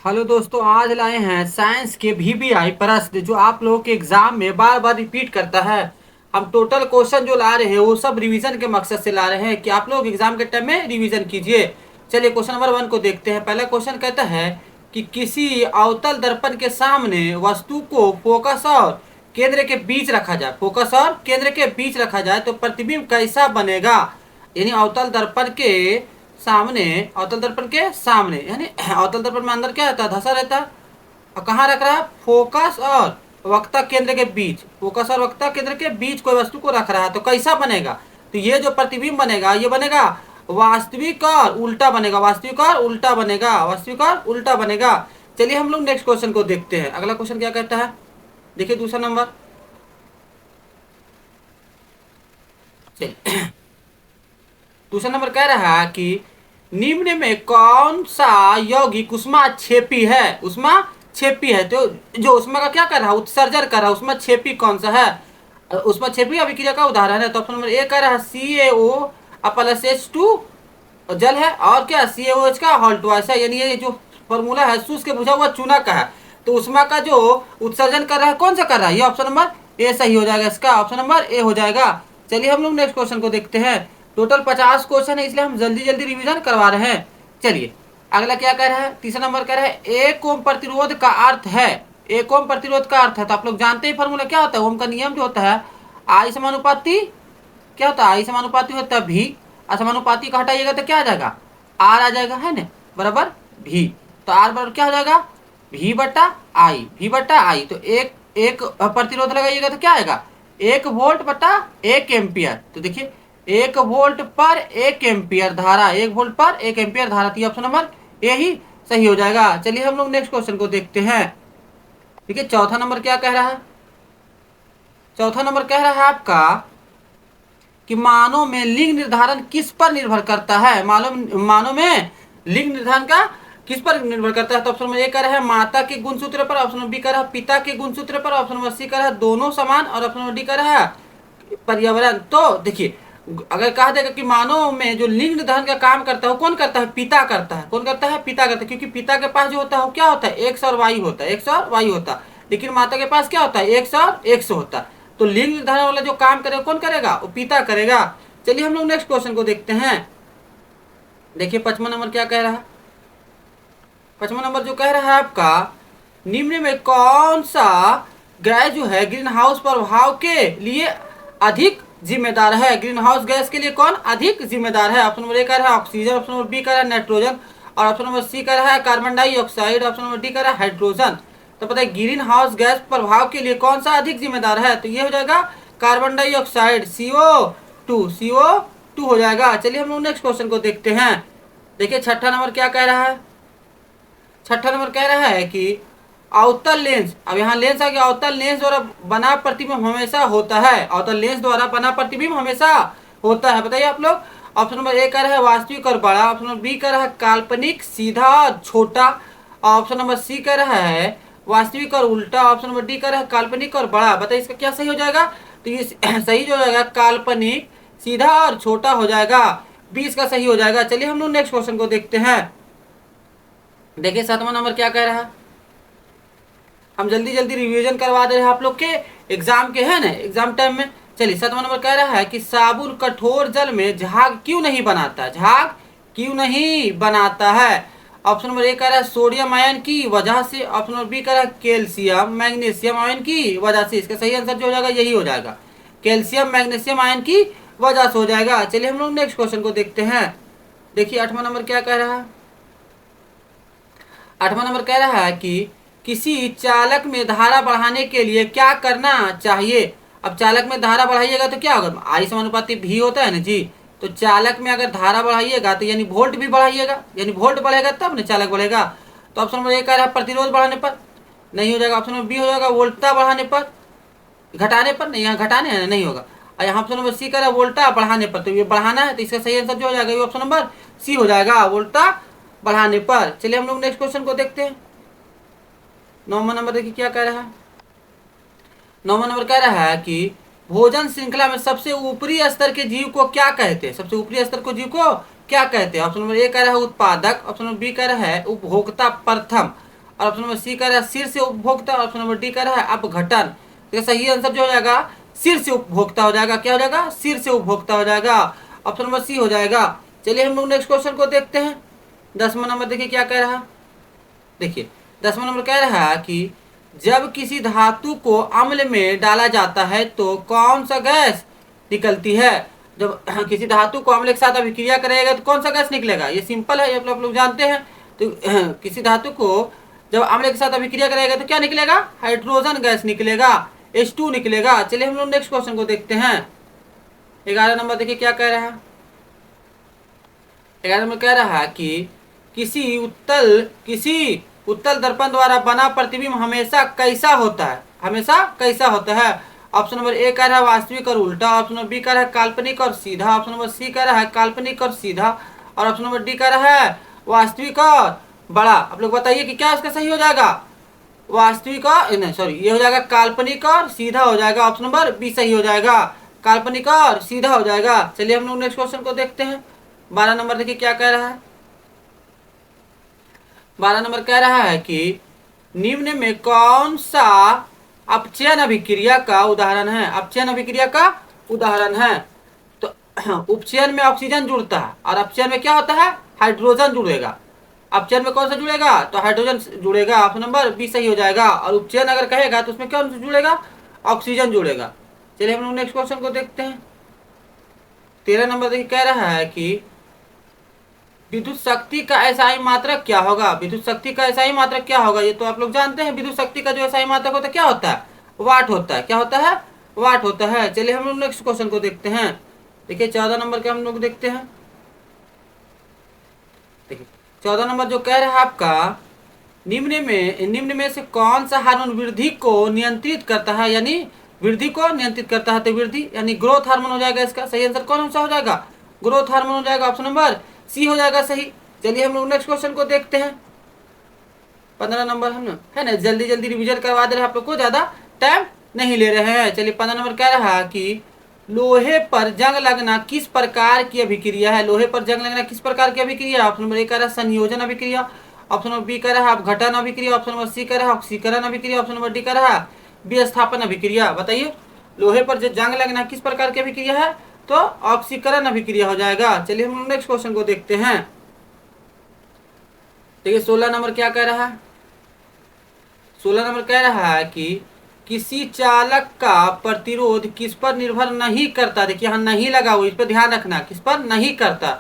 Hello दोस्तों, आज लाए हैं साइंस के वीवीआई प्रश्न जो आप लोगों के एग्जाम में बार बार रिपीट करता है। हम टोटल क्वेश्चन जो ला रहे हैं वो सब रिवीजन के मकसद से ला रहे हैं कि आप लोग एग्जाम के टाइम में रिवीजन कीजिए। चलिए क्वेश्चन नंबर 1 को देखते हैं। पहला क्वेश्चन कहता है कि किसी अवतल दर्पण के सामने वस्तु को फोकस और केंद्र के बीच रखा जाए। फोकस और केंद्र के बीच रखा जाए तो प्रतिबिंब कैसा बनेगा। यानी अवतल दर्पण के सामने, अवतल दर्पण के सामने यानी अवतल दर्पण में अंदर क्या रहता है, धसा रहता है। और कहाँ रख रहा है, फोकस और वक्ता केंद्र के बीच। फोकस और वक्ता केंद्र के बीच कोई वस्तु को रख रहा है तो कैसा बनेगा। तो ये जो प्रतिबिंब बनेगा ये बनेगा वास्तविक और उल्टा बनेगा। वास्तविक और उल्टा बनेगा। वास्तविक और उल्टा बनेगा। चलिए हम लोग नेक्स्ट क्वेश्चन को देखते हैं। अगला क्वेश्चन क्या कहता है, देखिए दूसरा नंबर। चलिए दूसरा नंबर कह रहा है कि निम्न में कौन सा यौगिक उष्माक्षेपी है। उष्माक्षेपी है तो जो उष्मा का क्या कर रहा है, उत्सर्जन कर रहा है। उष्माक्षेपी कौन सा है। उष्माक्षेपी अभिक्रिया का उदाहरण है तो ऑप्शन नंबर ए कह रहा है CaO प्लस H2 जल है। और क्या, CaOH का हॉल्टवाइस है। यानी ये जो फॉर्मूला है शुष्क बुझा हुआ चूना का है। तो उष्मा का जो उत्सर्जन कर रहा है कौन सा कर रहा है, ये ऑप्शन नंबर ए सही हो जाएगा। इसका ऑप्शन नंबर ए हो जाएगा। चलिए हम लोग नेक्स्ट क्वेश्चन को देखते हैं। टोटल 50 क्वेश्चन है इसलिए हम जल्दी जल्दी रिवीजन करवा रहे हैं। चलिए अगला क्या कह रहा है, तीसरा नंबर कह रहा है एक ओम प्रतिरोध का अर्थ है। एक ओम प्रतिरोध का अर्थ है तो आप लोग जानते हैं फॉर्मूला क्या होता है। ओम का नियम जो होता है आई समानुपाती, क्या होता है, आई समानुपाती होता है भी। असमानुपाती का हटाइएगा तो क्या आ जाएगा, आर आ जाएगा, है ना, बराबर भी। तो आर बराबर क्या हो जाएगा, भी बटा आई। भी बटा आई तो एक एक प्रतिरोध लगाइएगा तो क्या आएगा, 1 वोल्ट बटा 1 एम्पियर। तो देखिए 1 वोल्ट पर 1 एम्पियर धारा, 1 वोल्ट पर 1 एम्पियर धारा। तो ऑप्शन नंबर ए ही सही हो जाएगा। चलिए हम लोग नेक्स्ट क्वेश्चन को देखते हैं। ठीक है, चौथा नंबर क्या कह रहा है। चौथा नंबर कह रहा है आपका कि मानव में लिंग निर्धारण किस पर निर्भर करता है। मानव में लिंग निर्धारण का किस पर निर्भर करता है। तो ऑप्शन नंबर ए कह रहा है माता के गुणसूत्र पर। ऑप्शन नंबर बी कह रहा है पिता के गुणसूत्र पर। ऑप्शन नंबर सी कह रहा है दोनों समान। और ऑप्शन नंबर डी कह रहा है पर्यावरण। तो देखिए अगर कहा जाएगा कि मानव में जो लिंग निर्धारण का काम करता है वो कौन करता है, पिता करता है। कौन करता है, पिता करता है। क्योंकि पिता के पास जो होता है वो क्या होता है, एक्स और वाई होता है। एक्स और वाई होता है। लेकिन माता के पास क्या होता है, एक्स और एक्स होता है। तो लिंग निर्धारण वाला जो काम करेगा कौन करेगा, वो पिता करेगा। चलिए हम लोग नेक्स्ट क्वेश्चन को देखते हैं। देखिए 55 नंबर क्या कह रहा है। 55 नंबर जो कह रहा है आपका निम्न में कौन सा गैस जो है ग्रीन हाउस प्रभाव के लिए अधिक जिम्मेदार है। ग्रीन हाउस गैस के लिए कौन अधिक जिम्मेदार है। ऑप्शन नंबर ए कह रहा है ऑक्सीजन। ऑप्शन नंबर बी कह रहा है नाइट्रोजन। और ऑप्शन नंबर सी कह रहा है carbon dioxide. Option number D कह रहा है हाइड्रोजन। तो पता है ग्रीन हाउस गैस प्रभाव के लिए कौन सा अधिक जिम्मेदार है, तो ये हो जाएगा कार्बन डाइऑक्साइड, CO2 हो जाएगा। चलिए हम लोग नेक्स्ट क्वेश्चन को देखते हैं। देखिए छठा नंबर क्या कह रहा है। छठा नंबर कह रहा है कि अवतल लेंस, अब यहाँ लेंस आ गया, अवतल लेंस द्वारा बना प्रतिबिंब हमेशा होता है। अवतल लेंस द्वारा बना प्रतिबिंब हमेशा होता है, बताइए आप लोग। ऑप्शन नंबर ए कह रहा है वास्तविक और बड़ा। ऑप्शन नंबर बी कह रहा है काल्पनिक सीधा और छोटा। ऑप्शन नंबर सी कह रहा है वास्तविक और उल्टा। ऑप्शन नंबर डी कह रहा है काल्पनिक और बड़ा। बताइए इसका क्या सही हो जाएगा, तो ये सही जो हो जाएगा काल्पनिक सीधा और छोटा हो जाएगा। बी इसका सही हो जाएगा। चलिए हम लोग नेक्स्ट क्वेश्चन को देखते हैं। देखिए 7वां नंबर क्या कह रहा है। हम जल्दी जल्दी रिवीजन करवा दे रहे हैं आप लोग के एग्जाम के, है ना, एग्जाम टाइम में। चलिए 7वां नंबर कह रहा है कि साबुन कठोर जल में झाग क्यों नहीं बनाता। झाग क्यों नहीं बनाता है। ऑप्शन नंबर ए कह रहा है सोडियम आयन की वजह से। ऑप्शन नंबर बी कह रहा है कैल्शियम मैग्नीशियम आयन की वजह से। इसका सही आंसर जो हो जाएगा यही हो जाएगा, कैल्शियम मैग्नीशियम आयन की वजह से हो जाएगा। चलिए हम लोग नेक्स्ट क्वेश्चन को देखते हैं। देखिए 8वां नंबर क्या कह रहा है। 8वां नंबर कह रहा है कि किसी चालक में धारा बढ़ाने के लिए क्या करना चाहिए। अब चालक में धारा बढ़ाइएगा तो क्या होगा, आई समानुपाती भी होता है ना जी। तो चालक में अगर धारा बढ़ाइएगा तो यानी वोल्ट भी बढ़ाइएगा, यानी वोल्ट बढ़ेगा तब ना चालक बढ़ेगा। तो ऑप्शन नंबर ए कह रहा है प्रतिरोध बढ़ाने पर, नहीं हो जाएगा। ऑप्शन नंबर बी हो जाएगा वोल्टता बढ़ाने पर, घटाने पर, नहीं यहाँ घटाने है नहीं होगा। और यहाँ ऑप्शन नंबर सी कह रहा है वोल्टा बढ़ाने पर, तो ये बढ़ाना है तो इसका सही आंसर जो हो जाएगा ये ऑप्शन नंबर सी हो जाएगा, वोल्टा बढ़ाने पर। चलिए हम लोग नेक्स्ट क्वेश्चन को देखते हैं। 9वां नंबर देखिए क्या कह रहा है। 9वां नंबर कह रहा है कि भोजन श्रृंखला में सबसे ऊपरी स्तर के जीव को क्या कहते हैं। सबसे ऊपरी स्तर को जीव को क्या कहते हैं। ऑप्शन नंबर ए कह रहा है उत्पादक। ऑप्शन नंबर बी कह रहा है उपभोक्ता प्रथम। और ऑप्शन नंबर सी कह रहा है सिर से उपभोक्ता, ऑप्शन नंबर डी कह रहा है अपघटन। तो सही आंसर जो हो जाएगा सिर से उपभोक्ता हो जाएगा। क्या हो जाएगा? सिर से उपभोक्ता हो जाएगा। ऑप्शन नंबर सी हो जाएगा। चलिए हम लोग नेक्स्ट क्वेश्चन को देखते हैं। 10वां नंबर देखिए क्या कह रहा है। देखिए 10वां नंबर कह रहा है कि जब किसी धातु को अम्ल में डाला जाता है तो कौन सा गैस निकलती है? जब किसी धातु को अम्ल के साथ अभिक्रिया करेगा तो कौन सा गैस निकलेगा? ये सिंपल है, ये आप लोग जानते हैं। तो किसी धातु को जब अम्ल के साथ अभिक्रिया करेगा तो क्या निकलेगा? हाइड्रोजन गैस निकलेगा, H2 निकलेगा। चलिए हम लोग नेक्स्ट क्वेश्चन को देखते हैं। 11 नंबर देखिए क्या कह रहा है। 11 नंबर कह रहा है कि किसी उत्तल दर्पण द्वारा बना प्रतिबिंब हमेशा कैसा होता है? हमेशा कैसा होता है? ऑप्शन नंबर ए कह रहा है वास्तविक और उल्टा, ऑप्शन नंबर बी कह रहा है काल्पनिक और सीधा, ऑप्शन नंबर सी कह रहा है काल्पनिक और सीधा, और ऑप्शन नंबर डी कह रहा है वास्तविक और बड़ा। आप लोग बताइए कि क्या इसका सही हो जाएगा? वास्तविक और नहीं सॉरी, ये हो जाएगा काल्पनिक और सीधा हो जाएगा। ऑप्शन नंबर बी सही हो जाएगा, काल्पनिक और सीधा हो जाएगा। चलिए हम लोग नेक्स्ट क्वेश्चन को देखते हैं। 12 नंबर देखिए क्या कह रहा है। 12 नंबर कह रहा है कि निम्न में कौन सा अपचयन अभिक्रिया का उदाहरण है? अपचयन अभिक्रिया का उदाहरण है। तो उपचयन में ऑक्सीजन जुड़ता है और अपचयन में क्या होता है? हाइड्रोजन जुड़ेगा। अपचयन में कौन सा जुड़ेगा? तो हाइड्रोजन जुड़ेगा। ऑप्शन नंबर बी सही हो जाएगा। और उपचयन अगर कहेगा तो उसमें कौन सा जुड़ेगा? ऑक्सीजन जुड़ेगा। चलिए हम लोग नेक्स्ट क्वेश्चन को देखते हैं। 13 नंबर देखिए कह रहा है कि विद्युत शक्ति का एसआई मात्रक क्या होगा? विद्युत शक्ति का एसआई मात्रक क्या होगा? ये तो आप लोग जानते हैं। विद्युत शक्ति का जो एसआई मात्रक होता है क्या होता है? वाट होता है। क्या होता है? वाट होता है। चलिए हम लोग नेक्स्ट क्वेश्चन को देखते हैं। देखिए 14 नंबर के हम लोग देखते हैं। देखिए 14 नंबर जो कह रहा है आपका निम्न में से कौन सा हार्मोन वृद्धि को नियंत्रित करता है? यानी वृद्धि को नियंत्रित करता है। तो वृद्धि यानी ग्रोथ हार्मोन हो जाएगा। इसका सही आंसर कौन सा हो जाएगा? ग्रोथ हार्मोन हो जाएगा। ऑप्शन नंबर सी हो जाएगा सही। चलिए हम लोग नेक्स्ट क्वेश्चन को देखते हैं। 15 नंबर हम है ना जल्दी जल्दी रिवीजन करवा दे रहे हैं आप लोग को, ज्यादा टाइम नहीं ले रहे हैं। चलिए 15 नंबर कह रहा है कि लोहे पर जंग लगना किस प्रकार की अभिक्रिया है? लोहे पर जंग लगना किस प्रकार की अभिक्रिया है? ऑप्शन नंबर ए कह रहा है संयोजन अभिक्रिया, ऑप्शन नंबर बी कह रहा है अपघटन अभिक्रिया, ऑप्शन नंबर सी कह रहा है ऑक्सीकरण अभिक्रिया, ऑप्शन नंबर डी कह रहा है विस्थापन अभिक्रिया। बताइए लोहे पर जो जंग लगना किस प्रकार की अभिक्रिया है? तो ऑक्सीकरण अभिक्रिया हो जाएगा। चलिए हम नेक्स्ट क्वेश्चन को देखते हैं। देखिए 16 नंबर क्या कह रहा है। 16 नंबर कह रहा है कि किसी चालक का प्रतिरोध किस पर निर्भर नहीं करता? देखिए यहाँ नहीं लगा हुआ, इस पर ध्यान रखना, किस पर नहीं करता।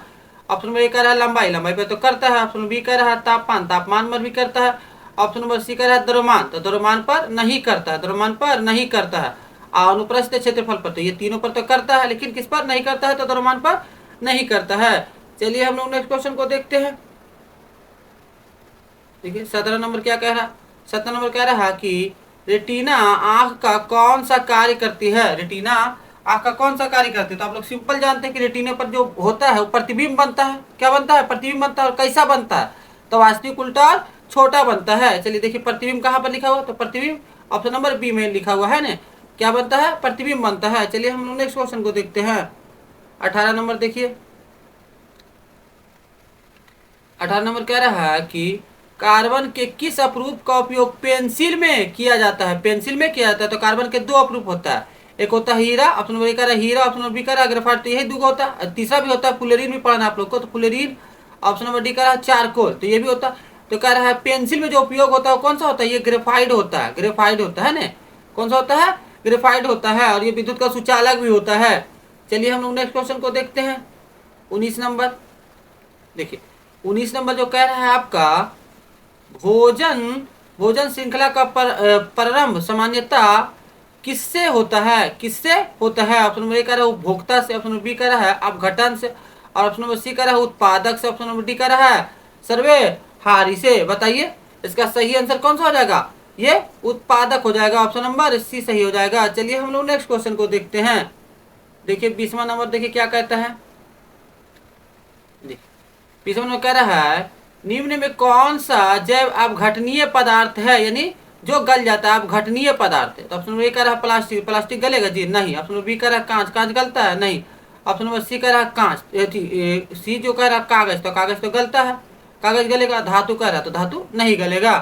ऑप्शन नंबर ए कह रहा है लंबाई, लंबाई पर तो करता है। ऑप्शन बी कह रहा है तापमान, तापमान पर भी करता है। ऑप्शन नंबर सी कह रहा है द्रव्यमान, तो द्रव्यमान पर नहीं करता है, द्रव्यमान पर नहीं करता है। अनुप्रस्थ क्षेत्रफल पर तो ये तीनों पर तो करता है, लेकिन किस पर नहीं करता है? तो द्रव्यमान पर नहीं करता है। चलिए हम लोग नेक्स्ट क्वेश्चन को देखते हैं। देखिए 17 नंबर क्या कह रहा? 17 नंबर कह रहा है कि रेटिना आंख का कौन सा कार्य करती है? रेटिना आंख का कौन सा कार्य करती है? तो आप लोग सिंपल जानते हैं कि रेटिना पर जो होता है वो प्रतिबिंब बनता है। क्या बनता है? प्रतिबिंब बनता है। और कैसा बनता है? तो वास्तविक, उल्टा और छोटा बनता है। चलिए देखिए प्रतिबिंब कहाँ पर लिखा हुआ? तो प्रतिबिंब ऑप्शन नंबर बी में लिखा हुआ है ना। क्या बनता है? प्रतिबिंब बनता है। चलिए हम लोग नेक्स्ट क्वेश्चन को देखते हैं। 18 नंबर देखिए। 18 नंबर कह रहा है कि कार्बन के किस अपरूप का उपयोग पेंसिल में किया जाता है? पेंसिल में किया जाता है। तो कार्बन के दो अपरूप होता है, एक होता है हीरा, ऑप्शन नंबर ए कह रहा है हीरा, ऑप्शन नंबर बी कह रहा है ग्रेफाइट। तो यही दो होता है। तीसरा भी होता है फुलेरीन, भी पढ़ना आप लोग को, तो फुलेरीन। ऑप्शन नंबर डी कह रहा है चारकोल, तो ये भी होता है। तो कह रहा है पेंसिल में जो उपयोग होता है कौन सा होता है? ये ग्रेफाइट होता है, ग्रेफाइट होता है ना। कौन सा होता है? ग्रेफाइट होता है। और ये विद्युत का सुचालक भी होता है। चलिए हम लोग नेक्स्ट क्वेश्चन को देखते हैं। 19 नंबर देखिए 19 नंबर जो कह रहा है आपका भोजन श्रृंखला का प्रारंभ सामान्यता किससे होता है? किससे होता है? ऑप्शन नंबर ए कह रहा है उपभोक्ता से, ऑप्शन नंबर बी कह रहा है अपघटन से, और ऑप्शन नंबर सी कह रहा है उत्पादक से, ऑप्शन नंबर डी कह रहा है सर्वेहारी से। बताइए इसका सही आंसर कौन सा हो जाएगा? ये उत्पादक हो जाएगा। ऑप्शन नंबर सी सही हो जाएगा। चलिए हम लोग नेक्स्ट क्वेश्चन को देखते हैं। देखिए 20वां नंबर देखिए क्या कहता है। 20वां नंबर कह रहा है निम्न में कौन सा जैव अपघटनीय पदार्थ है? यानी जो गल जाता है, अपघटनीय पदार्थ है। तो ऑप्शन नंबर ए कह रहा है प्लास्टिक, प्लास्टिक गलेगा जी? नहीं। ऑप्शन नंबर बी कह रहा है कांच, कांच गलता है? नहीं। ऑप्शन नंबर सी कह रहा है कांच, सी जो कह रहा है कागज, तो कागज तो गलता है, कागज गलेगा। धातु कह रहा है तो धातु नहीं गलेगा।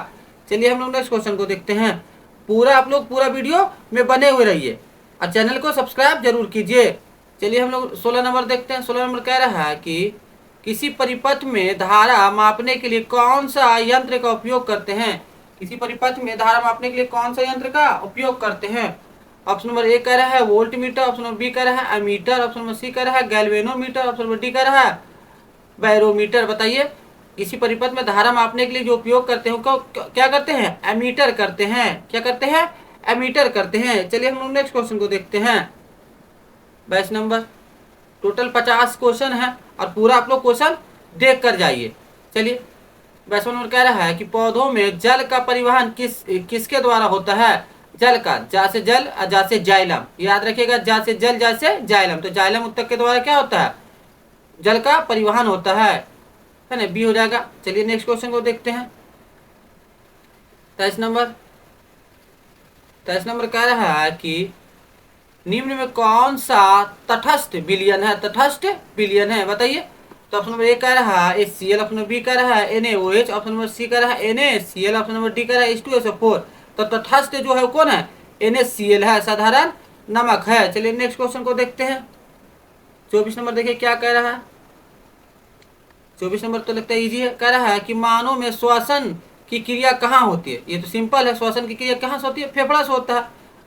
चलिए हम लोग नेक्स्ट क्वेश्चन को देखते हैं। पूरा आप लोग पूरा वीडियो में बने हुए रहिए और चैनल को सब्सक्राइब जरूर कीजिए। चलिए हम लोग 16 नंबर देखते हैं। 16 नंबर कह रहा है कि किसी परिपथ में धारा मापने के लिए कौन सा यंत्र का उपयोग करते हैं। किसी परिपथ में धारा मापने के लिए कौन सा यंत्र का उपयोग करते हैं। ऑप्शन नंबर ए कह रहा है voltmeter, option number B कह रहा है एमीटर, ऑप्शन नंबर सी कह रहा है गैल्वेनोमीटर, ऑप्शन नंबर डी कह रहा है बैरोमीटर। बताइए किसी परिपथ में धारा मापने के लिए जो उपयोग करते हैं क्या करते हैं, एमीटर करते हैं। क्या करते हैं, एमीटर करते हैं। चलिए हम लोग नेक्स्ट क्वेश्चन को देखते हैं। 22 नंबर, टोटल 50 क्वेश्चन है और पूरा आप लोग क्वेश्चन देख कर जाइए। चलिए 22 नंबर कह रहा है कि पौधों में जल का परिवहन किसके द्वारा होता है। जल का, जा से जल और जा से जाइलम, याद रखिएगा, जा से जल जा से जाइलम, तो जाइलम उत्तक के द्वारा क्या होता है, जल का परिवहन होता है ना, बी हो जाएगा। चलिए नेक्स्ट क्वेश्चन को देखते हैं। 23 नंबर, 23 नंबर कह रहा है कि निम्न में कौन सा तटस्थ विलयन है। तटस्थ विलयन है, बताइए। तो ऑप्शन नंबर ए कह रहा है HCl, ऑप्शन नंबर बी कह रहा है NaOH, ऑप्शन नंबर सी कह रहा है NaCl, ऑप्शन नंबर डी कह रहा है H2SO4। तो तटस्थ जो है वो कौन है, NaCl है, साधारण नमक है। चलिए नेक्स्ट क्वेश्चन को देखते हैं। 24 नंबर देखिए क्या कह रहा है। 24 नंबर तो लगता है इजी है। कह रहा है कि मानव में श्वसन की क्रिया कहाँ होती है। ये तो सिंपल है, श्वसन की क्रिया कहाँ से होती है, फेफड़ा से होता है।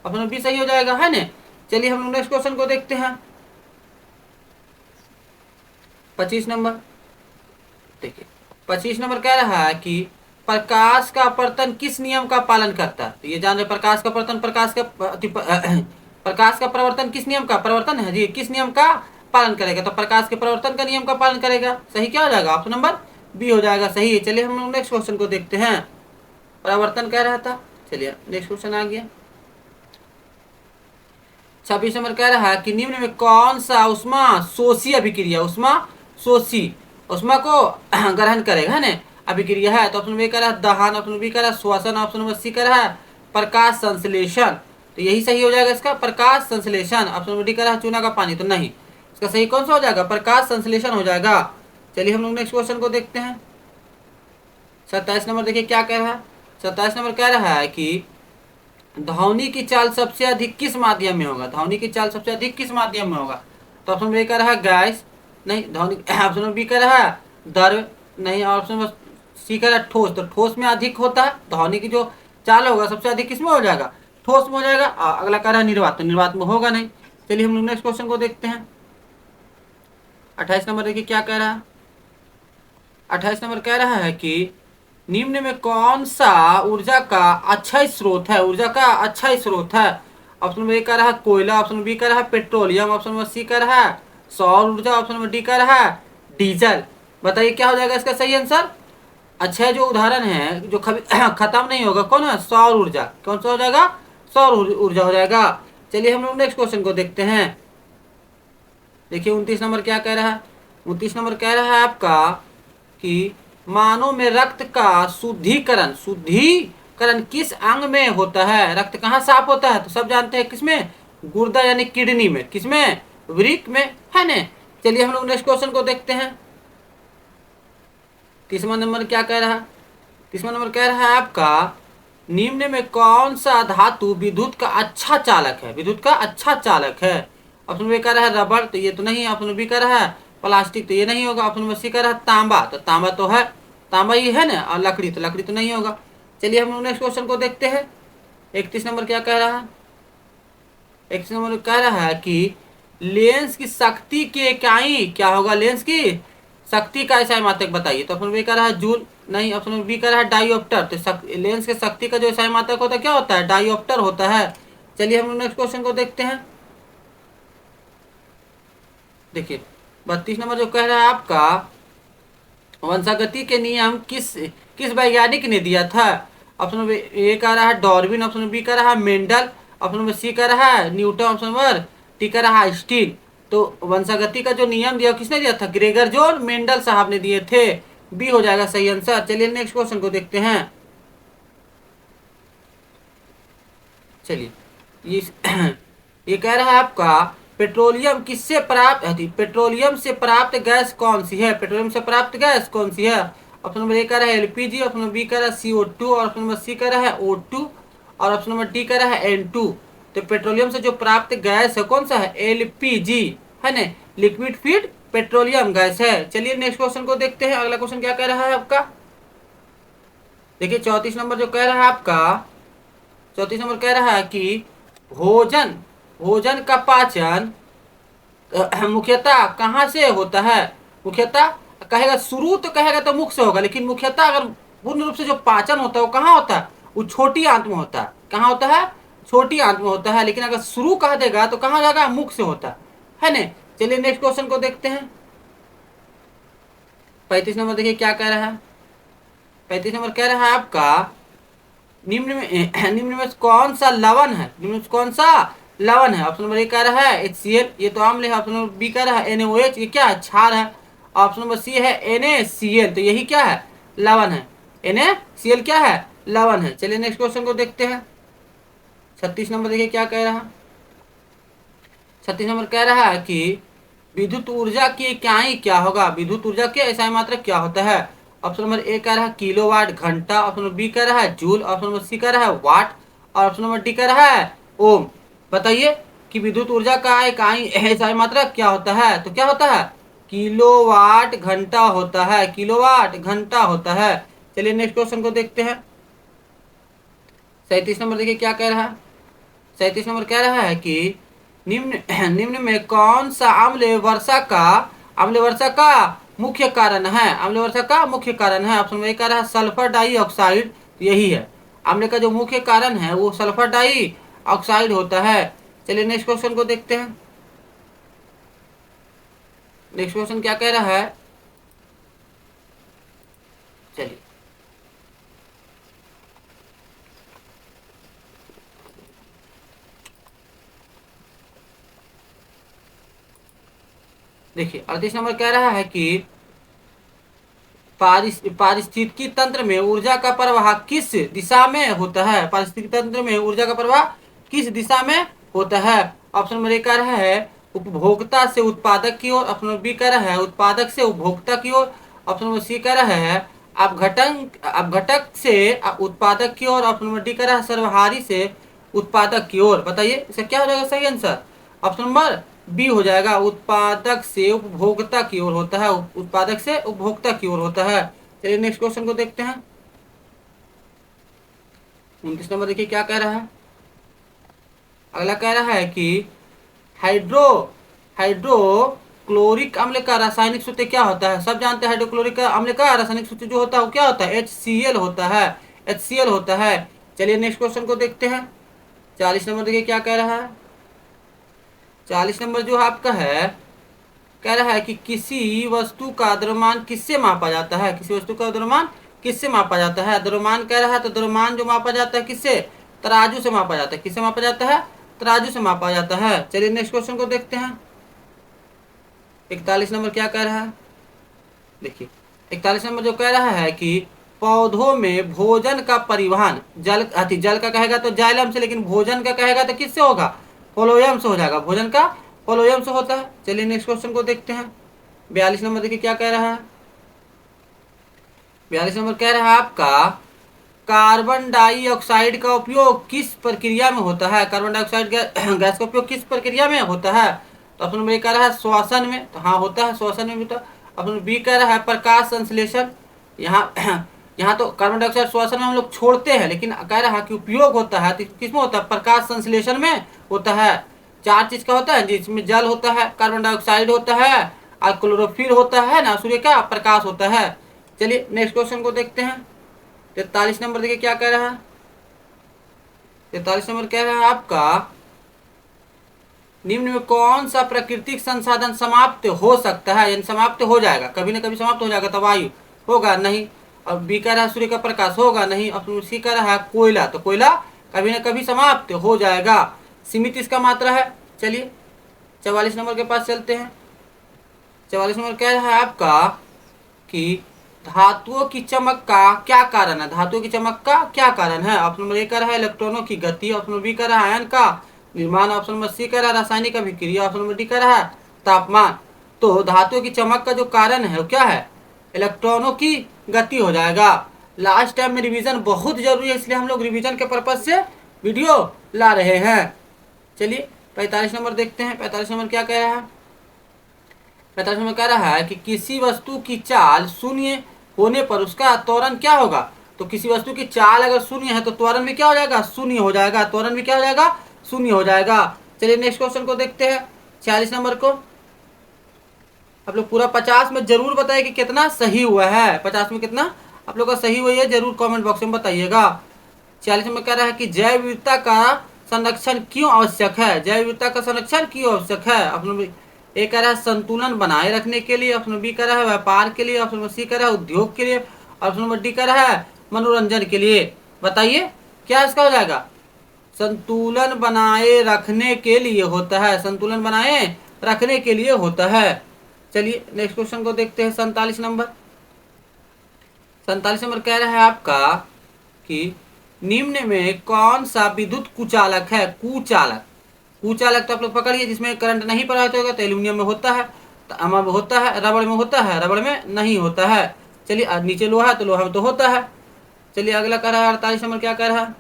ऑप्शन नंबर बी सही हो जाएगा, है ना। चलिए हम लोग नेक्स्ट क्वेश्चन को देखते हैं। 25 नंबर देखिए, 25 नंबर कह रहा है कि प्रकाश का अपवर्तन किस नियम का पालन करता है। तो ये जान रहे, प्रकाश का अपवर्तन, प्रकाश का प्रवर्तन किस नियम का, परिवर्तन है जी, किस नियम का पालन करेगा। तो प्रकाश के परिवर्तन का नियम का पालन करेगा। सही क्या हो जाएगा, ऑप्शन नंबर बी हो जाएगा सही। चलिए हम लोग नेक्स्ट क्वेश्चन को देखते हैं। परिवर्तन कह रहा था, चलिए नेक्स्ट क्वेश्चन आ गया। 26 नंबर कह रहा है कि निम्न में कौन सा उष्मा शोषी अभिक्रिया, उष्मा शोषी, उष्मा को ग्रहण करेगा, है ना, अभिक्रिया है। तो ऑप्शन बी कह रहा है दहन, ऑप्शन बी कह रहा है श्वसन, ऑप्शन नंबर सी कह रहा है प्रकाश संश्लेषण। तो यही सही हो जाएगा इसका, प्रकाश संश्लेषण। ऑप्शन नंबर डी कह रहा है चूना का पानी, तो नहीं, इसका सही कौन सा हो जाएगा, प्रकाश संश्लेषण हो जाएगा। चलिए हम लोग नेक्स्ट क्वेश्चन को देखते हैं। 27 नंबर देखिए क्या कह रहा है। 27 नंबर कह रहा है कि ध्वनि की चाल सबसे अधिक किस माध्यम में होगा। ध्वनि की चाल सबसे अधिक किस माध्यम में होगा। तो ऑप्शन बी कह रहा है गैस, नहीं ध्वनि, ऑप्शन नंबर बी कह रहा है द्रव, नहीं, ऑप्शन नंबर सी कह रहा है ठोस। तो ठोस में अधिक होता है, ध्वनि की जो चाल होगा सबसे अधिक किसमें हो जाएगा, ठोस में हो जाएगा। अगला कह रहा है निर्वात, तो निर्वात में होगा नहीं। चलिए हम लोग नेक्स्ट क्वेश्चन को देखते हैं। 28 नंबर देखिए क्या कह रहा है। 28 नंबर कह रहा है कि निम्न में कौन सा ऊर्जा का अच्छा स्रोत है, ऊर्जा का अच्छा स्रोत है। ऑप्शन नंबर ए कह रहा है कोयला, ऑप्शन नंबर बी कह रहा है पेट्रोलियम, ऑप्शन नंबर सी कह रहा है सौर ऊर्जा, ऑप्शन नंबर डी कह रहा है डीजल। बताइए क्या हो जाएगा इसका सही आंसर। अच्छा जो उदाहरण है जो कभी खत्म नहीं होगा, कौन है, सौर ऊर्जा। कौन सा हो जाएगा, सौर ऊर्जा हो जाएगा। चलिए हम लोग नेक्स्ट क्वेश्चन को देखते हैं। देखिए 29 नंबर क्या कह रहा है। 29 नंबर कह रहा है आपका कि मानव में रक्त का शुद्धिकरण किस अंग में होता है। रक्त कहाँ साफ होता है, तो सब जानते हैं किसमें, गुर्दा यानी किडनी में, किसमें, वृक्क में, है ना। चलिए हम लोग नेक्स्ट क्वेश्चन को देखते हैं। 30वां नंबर क्या कह रहा है। 30वां नंबर कह रहा है आपका निम्न में कौन सा धातु विद्युत का अच्छा चालक है, विद्युत का अच्छा चालक है। ऑप्शन बी कह रहा है रबड़, तो ये तो नहीं। ऑप्शन बी कह रहा है प्लास्टिक, तो ये नहीं होगा। ऑप्शन नंबर सी कह रहा है तांबा, तो तांबा तो है, तांबा ही है ना। और लकड़ी, तो लकड़ी तो नहीं होगा। चलिए हम लोग नेक्स्ट क्वेश्चन को देखते हैं। 31 नंबर क्या कह रहा है। 31 नंबर कह रहा है कि लेंस की शक्ति की इकाई क्या होगा, लेंस की शक्ति का इकाई मात्रक बताइए। तो ऑप्शन बी कह रहा है जूल, नहीं। ऑप्शन बी कह रहा है डायोप्टर, तो लेंस के शक्ति का जो इकाई मात्रक होता है क्या होता है, डायोप्टर होता है। चलिए हम लोग नेक्स्ट क्वेश्चन को देखते हैं। देखिए 32 नंबर जो कह रहा है आपका वंशागति के नियम किस वैज्ञानिक ने दिया था। ऑप्शन नंबर ए कह रहा है डार्विन, ऑप्शन नंबर बी कह रहा है मेंडल, ऑप्शन नंबर सी कह रहा है न्यूटन, ऑप्शन नंबर डी कह रहा है आइंस्टीन। तो वंशागति का जो नियम दिया किसने दिया था, ग्रेगर जॉन मेंडल साहब ने दिए थे। बी हो जाएगा सही आंसर। चलिए नेक्स्ट क्वेश्चन को देखते हैं। चलिए ये कह रहा है आपका पेट्रोलियम किससे प्राप्त है, पेट्रोलियम से प्राप्त गैस कौन सी है, पेट्रोलियम से प्राप्त गैस कौन सी है। ऑप्शन नंबर ए कह रहा है एलपीजी, ऑप्शन नंबर बी कह रहा है CO2 और ऑप्शन नंबर सी कह रहा है O2 और ऑप्शन नंबर डी कह रहा है N2। तो पेट्रोलियम से जो प्राप्त गैस है कौन सा है? एलपीजी है ना, लिक्विड फीड पेट्रोलियम गैस है। चलिए नेक्स्ट क्वेश्चन को देखते हैं। अगला क्वेश्चन क्या कह रहा है आपका? देखिए 34 नंबर जो कह रहा है आपका, 34 नंबर कह रहा है कि भोजन भोजन का पाचन मुख्यतः कहाँ से होता है? मुख्यतः कहेगा शुरू तो कहेगा तो मुख से होगा, लेकिन मुख्यतः अगर पूर्ण रूप से जो पाचन होता है वो कहाँ होता है? वो छोटी आंत में होता है। कहाँ होता है? छोटी आंत में होता है। लेकिन अगर शुरू कह देगा तो कहाँ जाएगा? मुख से होता है ना। चलिए नेक्स्ट क्वेश्चन को देखते हैं। 35 नंबर देखिए क्या कह रहा है। 35 नंबर कह रहा है आपका निम्न में कौन सा लवण है? निम्न में कौन सा लवण है? ऑप्शन नंबर ए कह रहा है HCl, ये तो अम्ल है। ऑप्शन नंबर बी कह रहा है NaOH, ये क्या है? क्षार है। ऑप्शन नंबर सी है NaCl, तो यही क्या है? लवण है। NaCl क्या है? लवण है। चलिए नेक्स्ट क्वेश्चन को देखते हैं। 36 नंबर देखिए क्या कह रहा है। 36 नंबर कह रहा है कि विद्युत ऊर्जा की इकाई क्या होगा? विद्युत ऊर्जा की ऐसा मात्रक क्या होता है? ऑप्शन नंबर ए कह रहा है किलोवाट घंटा, ऑप्शन नंबर बी कह रहा है जूल, ऑप्शन नंबर सी कह रहा है वाट और ऑप्शन नंबर डी कह रहा है ओम। बताइए कि विद्युत ऊर्जा का इकाई ऐसा मात्रक क्या होता है? तो क्या होता है? किलोवाट घंटा होता है। किलोवाट घंटा होता है। चलिए नेक्स्ट क्वेश्चन को देखते हैं। 37 नंबर देखिए क्या कह रहा है। 37 नंबर कह रहा है कि निम्न निम्न में कौन सा अम्ल वर्षा का मुख्य कारण है? अम्ल वर्षा का मुख्य कारण है। ऑप्शन में कह रहा है सल्फर डाइऑक्साइड, यही है। अम्ल का जो मुख्य कारण है वो सल्फर डाइऑक्साइड होता है। चलिए नेक्स्ट क्वेश्चन को देखते हैं। नेक्स्ट क्वेश्चन क्या कह रहा है? चलिए देखिए 38 नंबर कह रहा है कि पारिस्थितिकी तंत्र में ऊर्जा का प्रवाह किस दिशा में होता है? पारिस्थितिकी तंत्र में ऊर्जा का प्रवाह किस दिशा में होता है? ऑप्शन नंबर ए कह रहा है उपभोक्ता से उत्पादक की ओर, ऑप्शन नंबर बी कह रहा है उत्पादक से उपभोक्ता की ओर, ऑप्शन नंबर सी कह रहा है अपघटक से उत्पादक की ओर, ऑप्शन नंबर डी कह रहा है सर्वहारी से उत्पादक की ओर। बताइए इसका क्या हो जाएगा सही आंसर? ऑप्शन नंबर बी हो जाएगा, उत्पादक से उपभोक्ता की ओर होता है। उत्पादक से उपभोक्ता की ओर होता है। चलिए नेक्स्ट क्वेश्चन को देखते हैं। 29 नंबर देखिए क्या कह रहा है। अगला कह रहा है कि हाइड्रोक्लोरिक अम्ल का रासायनिक सूत्र क्या होता है? सब जानते हैं हाइड्रोक्लोरिक अम्ल का रासायनिक सूत्र जो होता है वो क्या होता है? HCl होता है। HCl होता है। चलिए नेक्स्ट क्वेश्चन को देखते हैं। 40 नंबर देखिए क्या कह रहा है। 40 नंबर जो आपका है कह रहा है कि किसी वस्तु का द्रव्यमान किससे मापा जाता है? किसी वस्तु का द्रव्यमान किससे मापा जाता है? द्रव्यमान कह रहा है तो द्रव्यमान जो मापा जाता है किससे? तराजू से मापा जाता है। किससे मापा जाता है? तराजू से मापा जाता है। चलिए नेक्स्ट क्वेश्चन को देखते हैं। 41 नंबर क्या कह रहा है। देखिए 41 नंबर जो कह रहा है कि पौधों में भोजन का परिवहन जल का कहेगा तो जाइलम से, लेकिन भोजन का कहेगा तो किससे होगा? फ्लोएम से हो जाएगा। भोजन का फ्लोएम से होता है। चलिए नेक्स्ट क्वेश्चन को देखते हैं। 42 नंबर देखिए क्या कह रहा है। 42 नंबर कह रहा है आपका कार्बन डाइऑक्साइड का उपयोग किस प्रक्रिया में होता है? कार्बन डाइऑक्साइड गैस का उपयोग किस प्रक्रिया में होता है? तो ऑप्शन नंबर ए कह रहा है श्वसन में, तो हाँ होता है, श्वसन में भी होता है। ऑप्शन नंबर बी कह रहा है प्रकाश संश्लेषण। यहाँ यहाँ तो कार्बन डाइऑक्साइड श्वसन में हम लोग छोड़ते हैं, लेकिन कह रहा है कि उपयोग होता है तो किस में होता है? प्रकाश संश्लेषण में होता है। 4 चीज का होता है जिसमें जल होता है, कार्बन डाइऑक्साइड होता है और क्लोरोफिल होता है ना, सूर्य का प्रकाश होता है। चलिए नेक्स्ट क्वेश्चन को देखते हैं। 43 नंबर देखिए क्या कह रहा है। 43 नंबर कह रहा है आपका निम्न में कौन सा प्राकृतिक संसाधन समाप्त हो सकता है? यानी समाप्त हो जाएगा, कभी ना कभी समाप्त हो जाएगा। तो वायु होगा नहीं, और बी कह रहा है सूर्य का प्रकाश होगा नहीं, और सी कह रहा है कोयला, तो कोयला कभी ना कभी समाप्त हो जाएगा। सीमित इसका मात्रा है। चलिए 44 नंबर के पास चलते हैं। 44 नंबर कह रहा है आपका कि धातुओं की चमक का क्या कारण है? धातुओं की चमक का क्या कारण है? ऑप्शन नंबर ए कह रहा है इलेक्ट्रॉनों की गति, ऑप्शन नंबर बी कह रहा है आयन का निर्माण, ऑप्शन नंबर सी कह रहा है रासायनिक अभिक्रिया, ऑप्शन नंबर डी कह रहा है तापमान। तो धातुओं की चमक का जो कारण है वो क्या है? इलेक्ट्रॉनों की गति हो जाएगा। लास्ट टाइम में रिवीजन बहुत जरूरी है, इसलिए हम लोग रिवीजन के पर्पज से वीडियो ला रहे हैं। चलिए 45 नंबर देखते हैं। 45 नंबर क्या कह रहा है? 45 नंबर कह रहा है कि किसी वस्तु की चाल शून्य होने पर उसका त्वरण क्या होगा? तो किसी वस्तु की चाल अगर शून्य है तो त्वरण भी क्या हो जाएगा? शून्य हो जाएगा। त्वरण भी क्या हो जाएगा? शून्य हो जाएगा। चलिए नेक्स्ट क्वेश्चन को देखते हैं, 46 नंबर को। आप लोग पूरा 50 में जरूर बताइए कि कितना सही हुआ है। 50 में कितना आप लोग का सही हुई है, जरूर कमेंट बॉक्स में बताइएगा। 46 में कह रहा है कि जैव विविधता का संरक्षण क्यों आवश्यक है? जैव विविधता का संरक्षण क्यों आवश्यक है? ऑप्शन ए कह रहा है संतुलन बनाए रखने के लिए, ऑप्शन बी कह रहा है व्यापार के लिए, ऑप्शन सी कह रहा है उद्योग के लिए, ऑप्शन नंबर डी कह रहा है मनोरंजन के लिए। बताइए क्या इसका हो जाएगा? संतुलन बनाए रखने के लिए होता है, संतुलन बनाए रखने के लिए होता है। चलिए नेक्स्ट क्वेश्चन को देखते हैं, 47 नंबर। 47 नंबर कह रहा है आपका कि निम्न में कौन सा विद्युत कुचालक है? कुचालक, कुचालक तो आप लोग पकड़िए, जिसमें करंट नहीं प्रवाहित होगा। तो एल्यूमिनियम में होता है, तांबा में होता है, रबड़ में होता है, रबड़ में नहीं होता है। चलिए नीचे लोहा है तो लोहा में तो होता है। चलिए अगला कह रहा है 48 नंबर क्या कह रहा है?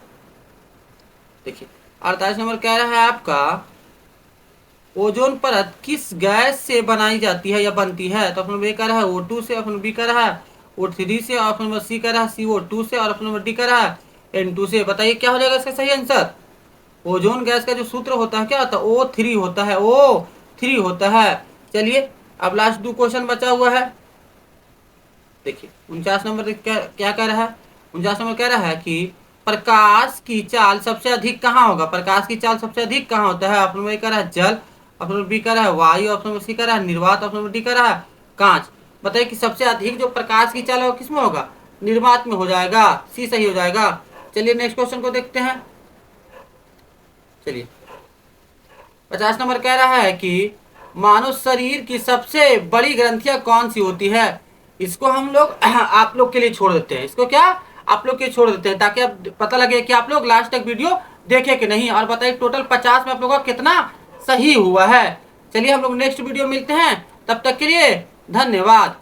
देखिए 48 नंबर कह रहा है आपका ओजोन परत किस गैस से बनाई जाती है या बनती है? तो ऑप्शन ए कह रहा है O2 से, ऑप्शन बी कह रहा है O3 से, ऑप्शन नंबर सी कह रहा है CO2 से, और ऑप्शन नंबर डी कह रहा है N2 से। बताइए क्या हो जाएगा इसका सही आंसर? ओजोन गैस का जो सूत्र होता है क्या होता है? O3 होता है, O3 होता है। चलिए अब लास्ट 2 क्वेश्चन बचा हुआ है। देखिए 49 नंबर क्या कह रहा है? 49 नंबर कह रहा है कि प्रकाश की चाल सबसे अधिक कहाँ होगा? प्रकाश की चाल सबसे अधिक कहाँ होता है? ऑप्शन ए कह रहा है जल, ऑप्शन नंबर बी कह रहा है वायु, ऑप्शन नंबर सी कह रहा है निर्वात, ऑप्शन नंबर डी कह रहा है कांच। बताइए कि सबसे अधिक जो प्रकाश की चाल है वो किसमें होगा? निर्वात में हो जाएगा। सी सही हो जाएगा। चलिए नेक्स्ट क्वेश्चन को देखते हैं। चलिए 50 नंबर कह रहा है कि मानव शरीर की सबसे बड़ी ग्रंथियां कौन सी होती है? इसको हम लोग आप लोग के लिए छोड़ देते हैं। इसको क्या आप लोग के लिए छोड़ देते हैं, ताकि आप पता लगे कि आप लोग लास्ट तक वीडियो देखे कि नहीं। और बताइए टोटल 50 में आप लोगों का कितना सही हुआ है। चलिए हम लोग नेक्स्ट वीडियो मिलते हैं, तब तक के लिए धन्यवाद।